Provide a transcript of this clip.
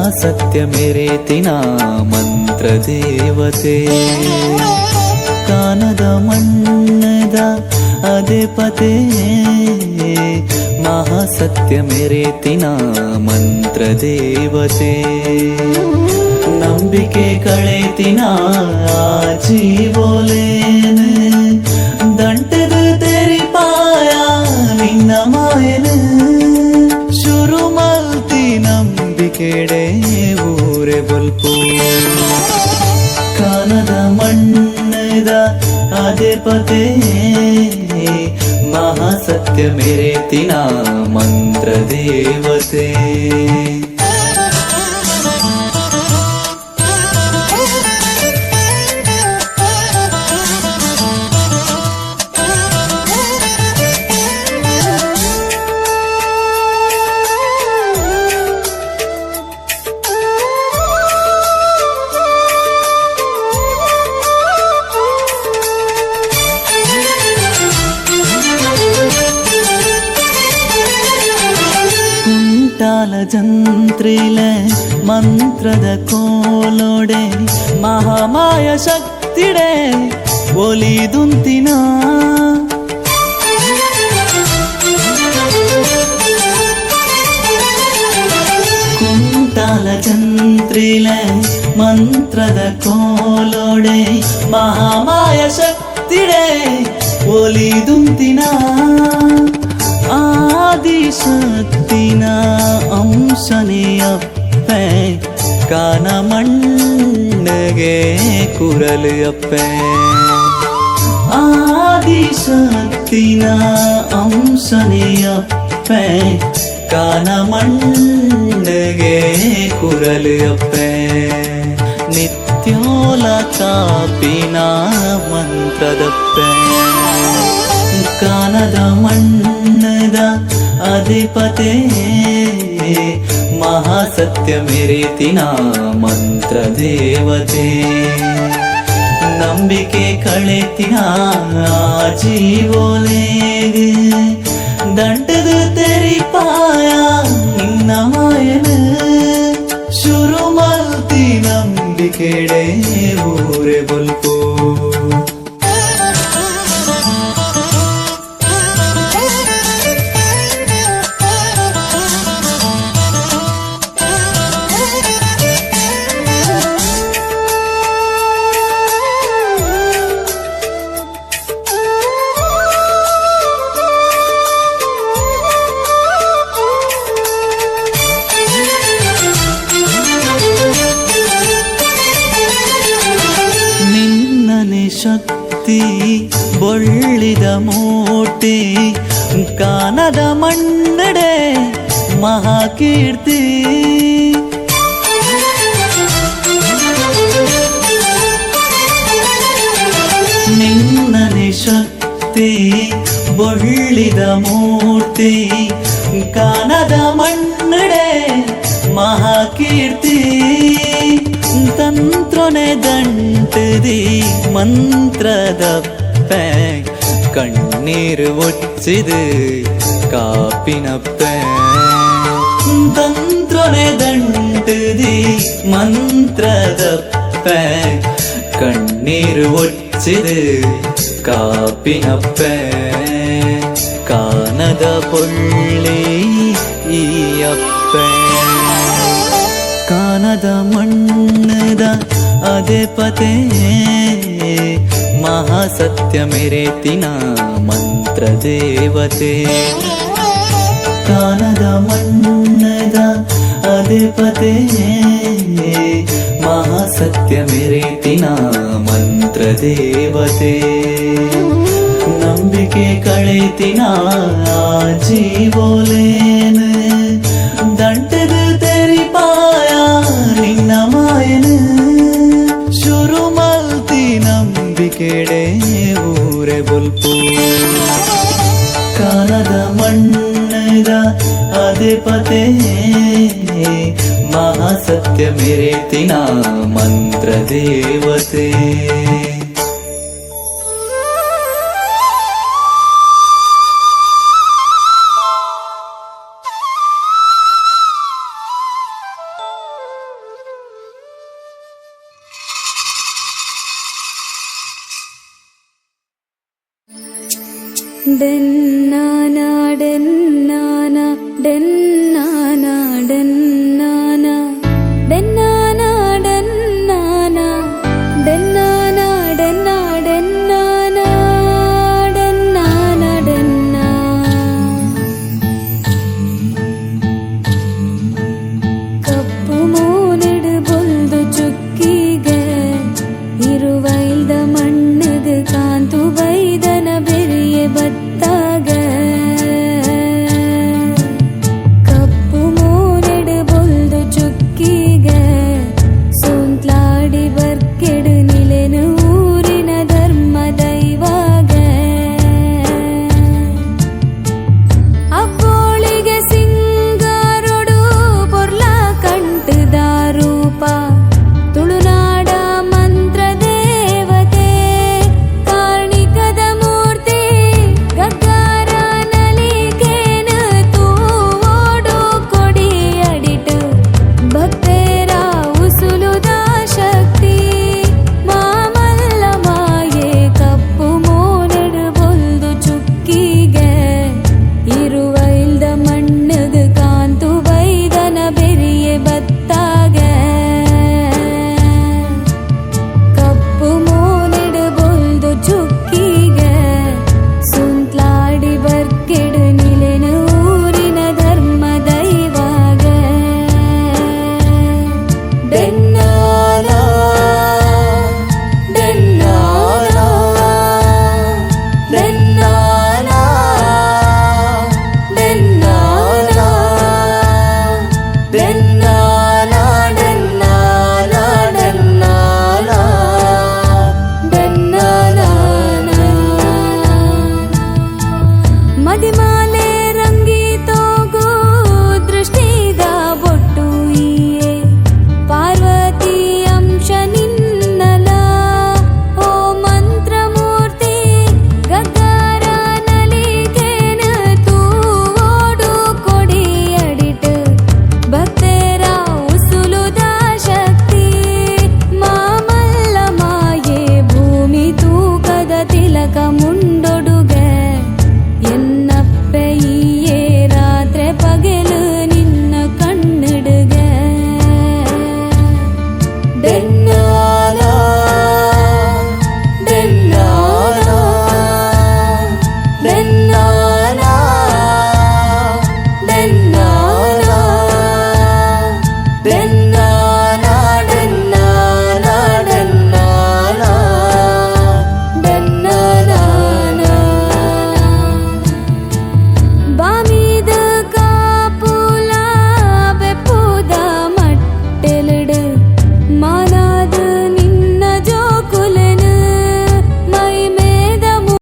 ಮಹಾಸತ್ಯ ಮೆರೆತಿನ ಮಂತ್ರ ದೇವತೆ ಕಾನದ ಮಣ್ಣದ ಅಧಿಪತೆ ಮಹಾಸತ್ಯ ಮೆರೆತಿನ ಮಂತ್ರ ದೇವತೆ ನಂಬಿಕೆ ಕಳೆತಿನ ಜೀವೋಲೇನೆ ದಂಟದ ತೆರಿಪಾಯ ನಿನ್ನ ಮಾಯನೆ ಶುರು ಮಲ್ತಿ ನಂಬಿಕೆಡೆ ಊರೆ ಬಲ್ಪು ಕಾನದ ಮಣ್ಣದ ಅಧಿಪತೆ ಮಹಾಸತ್ಯ ಮೆರೆತಿನ ಮಂತ್ರ ದೇವತೆ ജന്ത്രിലെ മന്ത്രದ കോലോടെ മഹാമായ ശക്തിടെ ഒലിതുന്തിന ಕುಂಟಾಲ ಜಂತ್ರಿಲೆ ಮಂತ್ರದ ಕೋಲೋಡೆ ಮಹಾಮಾಯ ಶಕ್ತಿಡೆ ಒಲಿದುಂತಿನ ಆದಿಶಕ್ತಿನ ಅಂಶನೆಯಪ್ಪೆ ಕಾನ ಮಣ್ಣಗೆ ಕುರಲಪ್ಪೆ ಆದಿಶಕ್ತಿನ ಅಂಶನೆಯಪ್ಪೆ ಕಾನ ಮಣ್ಣಗೆ ಕುರಲಪ್ಪೆ ನಿತ್ಯೋಲ ಕಾಪಿನ ಮಂತ್ರದಪ್ಪೆ ಕಾನದ ಮಣ್ಣದ ಅಧಿಪತೆ ಮಹಾಸತ್ಯ ಮೆರೆತಿನ ಮಂತ್ರ ದೇವತೆ ನಂಬಿಕೆ ಕಳೆತಿನ ಜೀವೋಲೇಗೆ ದಂಟದ ತೆರಿಪಾಯ ನಿನ್ನ ಮಾಯನ ಶುರು ಮಲ್ತಿ ನಂಬಿಕೆಡೆ ಊರೆ ಬಲ್ಪು ಶಕ್ತಿ ಬೊಳ್ಳಿದ ಮೂರ್ತಿ ಕಾನದ ಮಣ್ಣಡೆ ಮಹಾಕೀರ್ತಿ ನಿನ್ನನೆ ಶಕ್ತಿ ಬೊಳ್ಳಿದ ಮೂರ್ತಿ ಕಾನದ ಮಣ್ಣಡೆ ಮಹಾಕೀರ್ತಿ ತಂತ್ರನೆ ದಂಟದಿ ಮಂತ್ರದ ಪ್ಯಾಕ್ ಕಣ್ಣೀರು ಒಚ್ಚಿದು ಕಾಪಿನಪ್ಪೆ ತಂತ್ರನೆ ದಂಟದಿ ಮಂತ್ರದ ಪ್ಯಾಕ್ ಕಣ್ಣೀರು ಒಚ್ಚಿದು ಕಾಪಿನಪ್ಪೆ ಕಾನದ ಪೊಳ್ಳಿ ಈ ಅಪ್ಪೆ ಕಾನದ ಮಣ್ಣದ ಅಧಿಪತೆ ಮಹಾಸತ್ಯ ಮೆರೆತಿನ ಮಂತ್ರ ದೇವತೆ ಕಾನದ ಮಣ್ಣದ ಅಧಿಪತೆ ಮಹಾಸತ್ಯ ಮೆರೆತಿನ ಮಂತ್ರ ದೇವತೆ ನಂಬಿಕೆ ಕಳೆತಿನ ಜೀವೋಲೇನ ದಂಟದ ತೆರಿಪಾಯ ನಿನ್ನ ಮಾಯನ ಶುರು ಮಲ್ತಿ ನಂಬಿಕೆಡೆ ಊರೆ ಬಲ್ಪು ಕಾನದ ಮಣ್ಣದ ಅಧಿಪತೆ ಮಹಾಸತ್ಯ ಮೆರೆತಿನ ಮಂತ್ರ ದೇವತೆ ಡೆನ್ನಾನಾ ಡೆನ್ನಾನಾ ಡೆನ್ನಾನಾ ಡೆನ್ನಾನಾ ಡೆನ್ನಾನಾ ಡೆನ್ನಾನಾ ಡೆನ್ನಾನಾ ಡೆನ್ನಾ ಡೆನ್ನಾನಾ ಡೆನ್ನಾನಾ ಡೆನ್ನಾ ಕಪ್ಪು ಮೋನೆಡು ಬೊಲ್ದು ಚುಕ್ಕಿಗೆ ಇರುವೈಲ್ದ ಮಣ್ಣಗೆ ಕಾಂತು ಬೈದನ ಬೆರಿಯೆ ಬತ್ತಾಗ ಕಪ್ಪು ಮೋನೆಡು ಬೊಲ್ದು ಚುಕ್ಕಿಗೆ ಸೋಂತ್ಲಾಡಿ ಬರ್ಕೆಡು ನಿಲೆನು ಊರಿನ ಧರ್ಮ ದೈವಾಗ ಅಬ್ಬೋಳಿಗೆ ಸಿಂಗಾರೊಡು ಪೊರ್ಲ ಕಂಟುದ ರೂಪ